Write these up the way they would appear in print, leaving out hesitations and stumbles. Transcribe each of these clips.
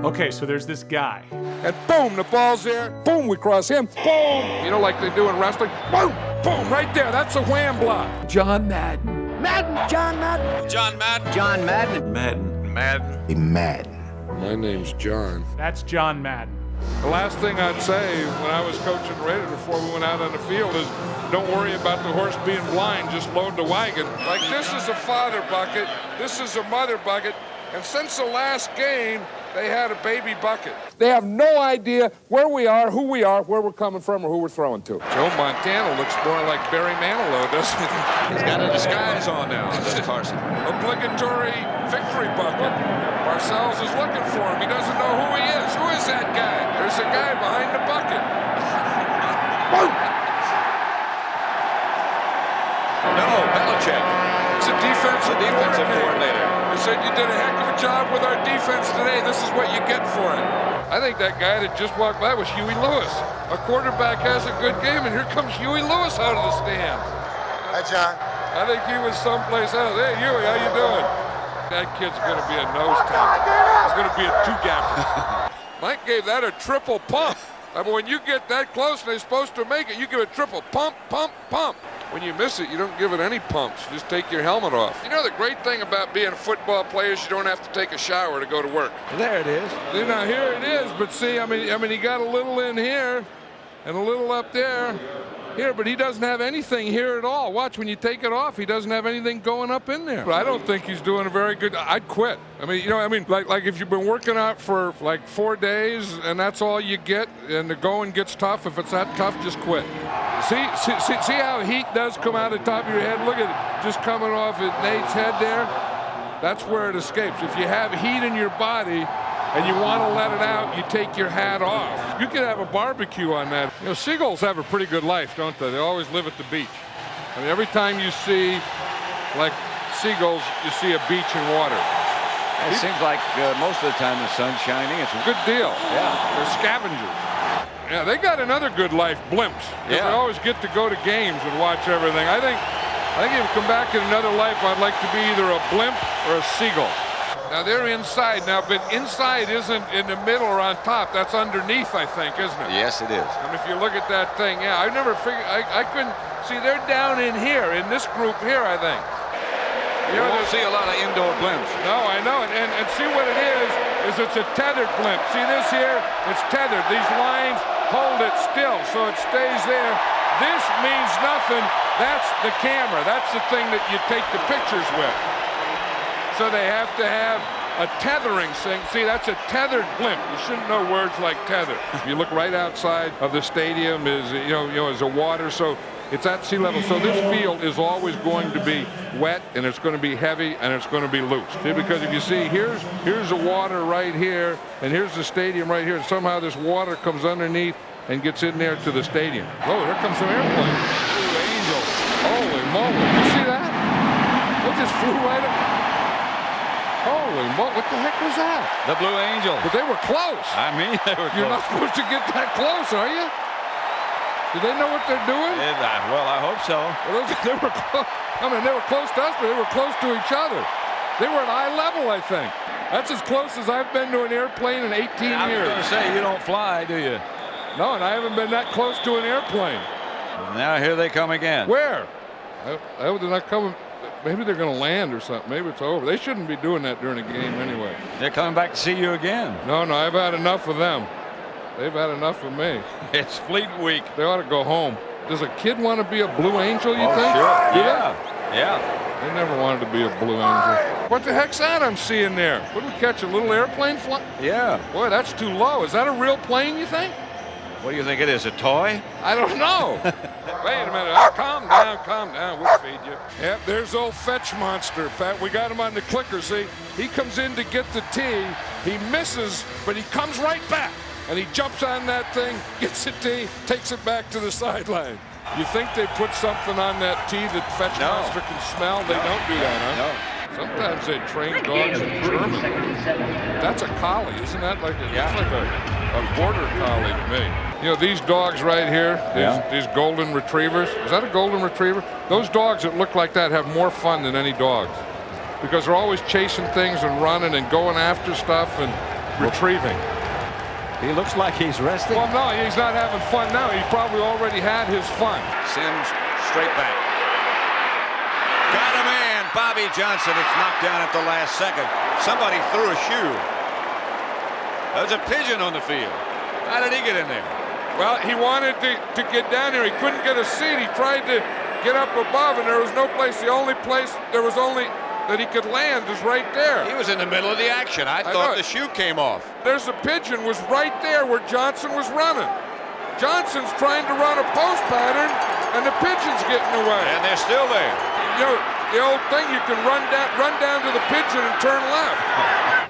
Okay, so there's this guy. And boom, the ball's there. Boom, we cross him. Boom. You know, like they do in wrestling. Boom, boom, right there. That's a wham block. John Madden. Madden. John Madden. John Madden. John Madden. Madden. Madden. My name's John. That's John Madden. The last thing I'd say when I was coaching Raiders before we went out on the field is don't worry about the horse being blind, just load the wagon. Like, this is a father bucket, this is a mother bucket, and since the last game, they had a baby bucket. They have no idea where we are, who we are, where we're coming from, or who we're throwing to. Joe Montana looks more like Barry Manilow, doesn't he? He's got a disguise on now, Carson. Obligatory victory bucket. Parcells is looking for him. He doesn't know who he is. Who is that guy? There's a guy behind the bucket. No, Belichick. It's a defensive coordinator. He said you did a heck of a job with our defense today. This is what you get for it. I think that guy that just walked by was Huey Lewis. A quarterback has a good game, and here comes Huey Lewis out of the stands. Hi, John. I think he was someplace else. Hey, Huey, how you doing? That kid's going to be a nose tackle. He's going to be a two-gapper. Mike gave that a triple pump. I mean, when you get that close and they're supposed to make it, you give it a triple pump, pump, pump. When you miss it, you don't give it any pumps. You just take your helmet off. You know, the great thing about being a football player is you don't have to take a shower to go to work. There it is. You know, here it is. But see, I mean, he got a little in here and a little up there. Here, but he doesn't have anything here at all. Watch, when you take it off, he doesn't have anything going up in there. But I don't think he's doing a very good. I'd quit. I mean, you know, like if you've been working out for like 4 days and that's all you get, and the going gets tough. If it's that tough, just quit. See how heat does come out of the top of your head. Look at it, just coming off at Nate's head there. That's where it escapes. If you have heat in your body and you want to let it out, you take your hat off. You could have a barbecue on that. You know, seagulls have a pretty good life, don't they? They always live at the beach. I mean, every time you see, like, seagulls, you see a beach and water. It seems like most of the time the sun's shining. It's a Good deal. Yeah. They're scavengers. Yeah, they got another good life, blimps. Yeah. They always get to go to games and watch everything. I think if you come back in another life, I'd like to be either a blimp or a seagull. Now they're inside now, but inside isn't in the middle or on top. That's underneath, I think, isn't it? Yes, it is. And if you look at that thing, yeah, I never figured. I couldn't see. They're down in here, in this group here, I think. You won't see a lot of indoor blimps. No, I know, and see what it is it's a tethered blimp. See this here? It's tethered. These lines hold it still, so it stays there. This means nothing. That's the camera. That's the thing that you take the pictures with. So they have to have a tethering thing. See, that's a tethered blimp. You shouldn't know words like tether. You look right outside of the stadium is, you know, is a water, so it's at sea level. So this field is always going to be wet, and it's going to be heavy, and it's going to be loose. See, because if you see, here's the water right here, and here's the stadium right here, and somehow this water comes underneath and gets in there to the stadium. Oh, here comes some airplane. Blue Angel. Holy moly. You see that? It just flew right up. Holy moly, what the heck was that? The Blue Angel. But they were close. I mean, they were You're close. not supposed to get that close, are you? Do they know what they're doing? Well, I hope so. Well, they were close. I mean, they were close to us, but they were close to each other. They were at eye level, I think. That's as close as I've been to an airplane in 18 years. I was going to say, you don't fly, do you? No, and I haven't been that close to an airplane. Now here they come again. Where? They're not coming. Maybe they're going to land or something. Maybe it's over. They shouldn't be doing that during a game anyway. They're coming back to see you again. No, I've had enough of them. They've had enough of me. It's Fleet Week. They ought to go home. Does a kid want to be a Blue Angel, you think? Sure. Do Yeah. They never wanted to be a Blue Angel. What the heck's that I'm seeing there? What did we catch, a little airplane flying? Yeah. Boy, that's too low. Is that a real plane, you think? What do you think it is, a toy? I don't know. Wait a minute. Oh, calm down. We'll feed you. Yep, there's old Fetch Monster, Pat. We got him on the clicker, see? He comes in to get the tee. He misses, but he comes right back. And he jumps on that thing, gets the tee, takes it back to the sideline. You think they put something on that tee that Fetch Monster can smell? They don't do that, huh? No. Sometimes they train dogs in German. That's a collie, isn't that like that's like a border collie to me. You know, these dogs right here, these golden retrievers. Is that a golden retriever? Those dogs that look like that have more fun than any dogs because they're always chasing things and running and going after stuff and retrieving. He looks like he's resting. Well, no, he's not having fun now. He probably already had his fun. Sims straight back. Got a man. Bobby Johnson. It's knocked down at the last second. Somebody threw a shoe. There's a pigeon on the field. How did he get in there? Well, he wanted to get down there. He couldn't get a seat. He tried to get up above, and there was no place. The only place there was only that he could land is right there. He was in the middle of the action. I thought the shoe came off. There's a pigeon was right there where Johnson was running. Johnson's trying to run a post pattern, and the pigeon's getting away. And they're still there. You know, the old thing, you can run down to the pigeon and turn left.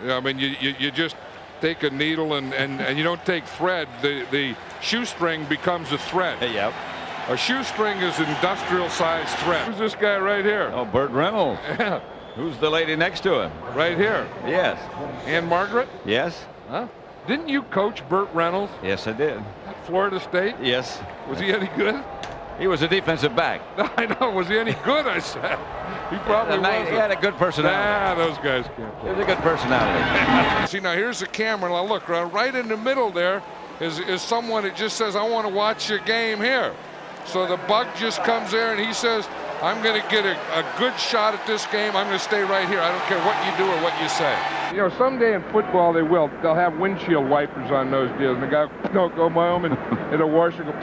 Yeah, I mean, you just take a needle and you don't take thread. The shoestring becomes a thread. Yep. A shoestring is industrial-sized thread. Who's this guy right here? Oh, Burt Reynolds. Yeah, Who's the lady next to him? right here. Yes. Ann Margaret? Yes. Huh? Didn't you coach Burt Reynolds Yes, I did. at Florida State? Yes. Was he any good? He was a defensive back. I know. Was he any good? I said. He probably was. He had a good personality. Those guys can't He play. was a good personality. See, now here's the camera. Now look, right in the middle there is someone that just says, I want to watch your game here. So the bug just comes there and he says, I'm going to get a good shot at this game. I'm going to stay right here. I don't care what you do or what you say. You know, someday in football they'll have windshield wipers on those deals. And the guy don't go by them and it'll wash and go.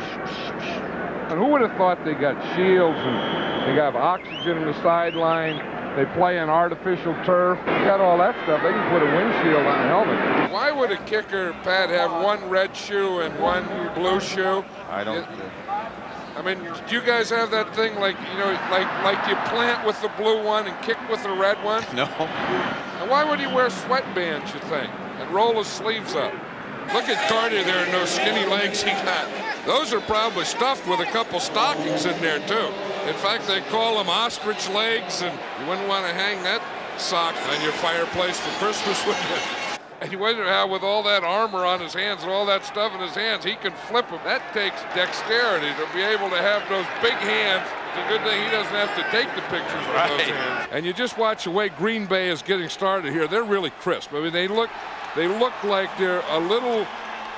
And who would have thought they got shields and they got oxygen in the sideline. They play on artificial turf. You got all that stuff. They can put a windshield on a helmet. Why would a kicker, Pat, have one red shoe and one blue shoe? I don't. I mean, do you guys have that thing like, you know, like you plant with the blue one and kick with the red one? No. And why would he wear sweatbands, you think, and roll his sleeves up? Look at Carter there and those skinny legs he got. Those are probably stuffed with a couple stockings in there, too. In fact, they call them ostrich legs, and you wouldn't want to hang that sock on your fireplace for Christmas, would you? And you wonder how, with all that armor on his hands and all that stuff in his hands, he can flip them. That takes dexterity to be able to have those big hands. It's a good thing he doesn't have to take the pictures with those hands. And you just watch the way Green Bay is getting started here. They're really crisp. I mean, they look like they're a little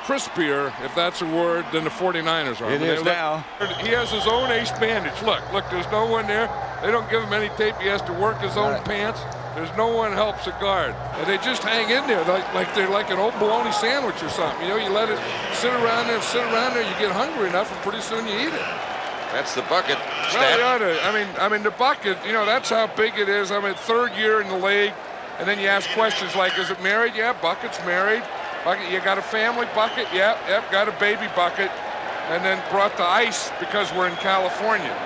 crispier, if that's a word, than the 49ers are. It is now. He has his own ace bandage. Look, there's no one there. They don't give him any tape. He has to work his own pants. There's no one helps a guard. And they just hang in there like they're like an old bologna sandwich or something. You know, you let it sit around there, you get hungry enough, and pretty soon you eat it. That's the bucket. Well, you ought to, I mean, the bucket, you know, that's how big it is. I mean, third year in the league. And then you ask questions like, is it married? Yeah, bucket's married. Bucket, you got a family bucket? Yep, got a baby bucket. And then brought the ice because we're in California.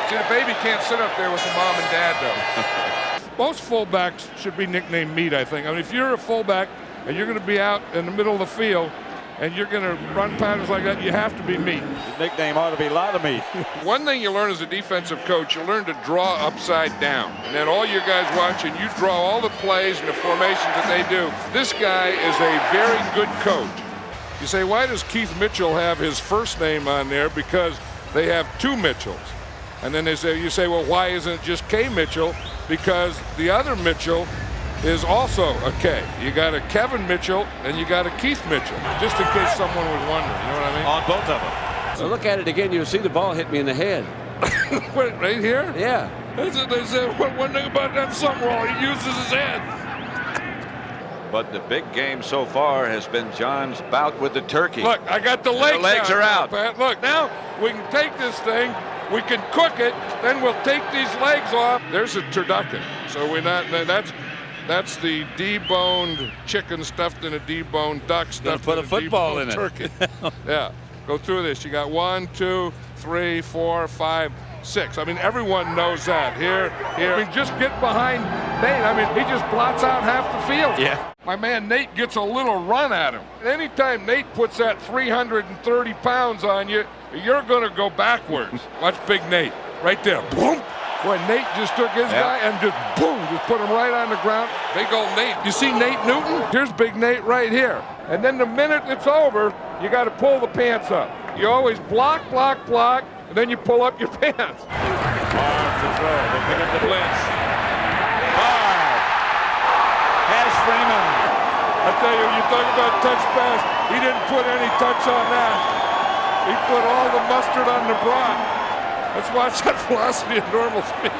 See, the baby can't sit up there with the mom and dad, though. Most fullbacks should be nicknamed meat, I think. I mean, if you're a fullback and you're going to be out in the middle of the field and you're going to run patterns like that, you have to be meat. The nickname ought to be lot of meat. One thing you learn as a defensive coach, you learn to draw upside down. And then all you guys watching, you draw all the plays and the formations that they do. This guy is a very good coach. You say, why does Keith Mitchell have his first name on there? Because they have two Mitchells. And then you say, well, why isn't it just K. Mitchell? Because the other Mitchell is also a K. You got a Kevin Mitchell and you got a Keith Mitchell, just in case someone was wondering, you know what I mean? On both of them. So look at it again, you'll see the ball hit me in the head. Wait, right here? Yeah. They said one thing about that something wrong, he uses his head. But the big game so far has been John's bout with the turkey. Look, I got the legs The legs are out. Pat. Look, now we can take this thing, we can cook it, then we'll take these legs off. There's a turducken. So that's the deboned chicken stuffed in a deboned duck stuffed put in a football deboned in it. turkey. Yeah, go through this. You got 1, 2, 3, 4, 5, 6. I mean, everyone knows that. Here. I mean, just get behind Nate. I mean, he just blots out half the field. Yeah. My man Nate gets a little run at him. Anytime Nate puts that 330 pounds on you, you're going to go backwards. Watch Big Nate right there. Boom. Boy, Nate just took his guy and just boom, just put him right on the ground. Big old Nate. You see Nate Newton? Here's Big Nate right here. And then the minute it's over, you got to pull the pants up. You always block, and then you pull up your pants. Arms to throw. They pick up the blitz. 5. Has Freeman. A tell you, you talk about touch pass, he didn't put any touch on that. He put all the mustard on the brat. Let's watch that velocity at normal speed.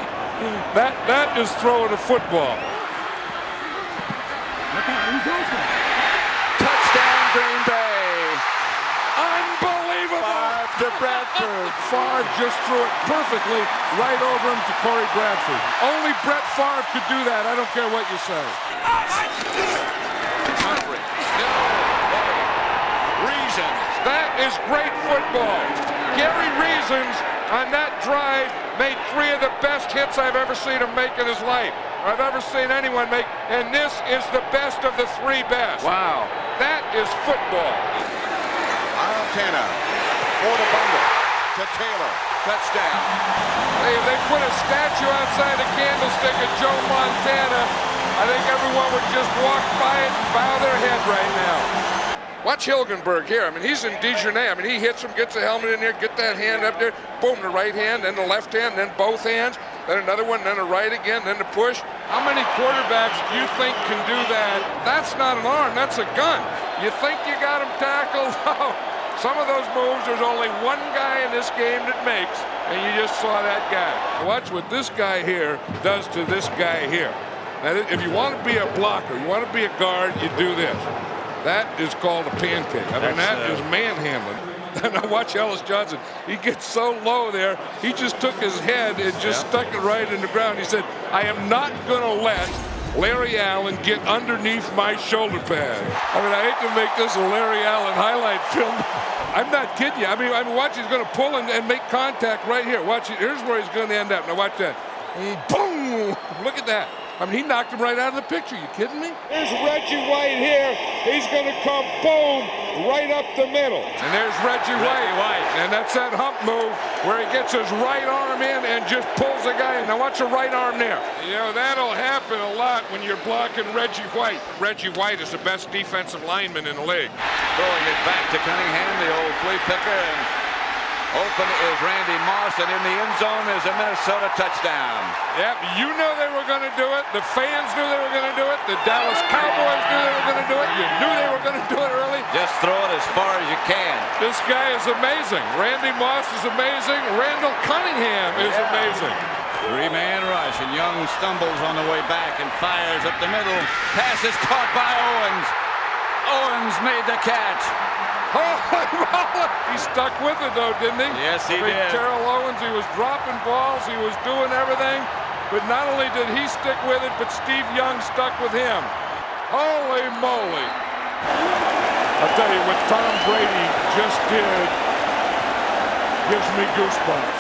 That is throwing a football. Touchdown, Green Bay. Unbelievable! To Bradford. Favre just threw it perfectly right over him to Corey Bradford. Only Brett Favre could do that. I don't care what you say. Reasons. That is great football. Gary Reasons on that drive made 3 of the best hits I've ever seen him make in his life. I've ever seen anyone make, and this is the best of the 3 best. Wow. That is football. Montana for the bundle to Taylor. Touchdown. Hey, if they put a statue outside the candlestick of Joe Montana, I think everyone would just walk by it and bow their head right now. Watch Hilgenberg here. I mean, he's in Dijonais. I mean, he hits him, gets the helmet in there, get that hand up there, boom, the right hand, then the left hand, then both hands, then another one, then the right again, then the push. How many quarterbacks do you think can do that? That's not an arm, that's a gun. You think you got him tackled? No. Some of those moves, there's only one guy in this game that makes, and you just saw that guy. Watch what this guy here does to this guy here. Now, if you want to be a blocker, you want to be a guard, you do this. That is called a pancake. I mean, that is manhandling. Now watch Ellis Johnson. He gets so low there, he just took his head and just stuck it right in the ground. He said, I am not going to let Larry Allen get underneath my shoulder pad. I mean, I hate to make this a Larry Allen highlight film. I'm not kidding you. I mean, watch, he's going to pull and make contact right here. Watch, here's where he's going to end up. Now watch that. Boom! Look at that. I mean, he knocked him right out of the picture. You kidding me? There's Reggie White here. He's going to come, boom, right up the middle. And there's Reggie White. And that's that hump move where he gets his right arm in and just pulls the guy in. Now watch the right arm there. You know, that'll happen a lot when you're blocking Reggie White. Reggie White is the best defensive lineman in the league. Throwing it back to Cunningham, the old flea picker, and open is Randy Moss, and in the end zone is a Minnesota touchdown. Yep, you know they were going to do it. The fans knew they were going to do it. The Dallas Cowboys knew they were going to do it. You knew they were going to do it early. Just throw it as far as you can. This guy is amazing. Randy Moss is amazing. Randall Cunningham is amazing. 3-man rush, and Young stumbles on the way back and fires up the middle. Pass is caught by Owens. Owens made the catch. He stuck with it, though, didn't he? Yes, he did. Terrell Owens, he was dropping balls, he was doing everything. But not only did he stick with it, but Steve Young stuck with him. Holy moly. I'll tell you, what Tom Brady just did gives me goosebumps.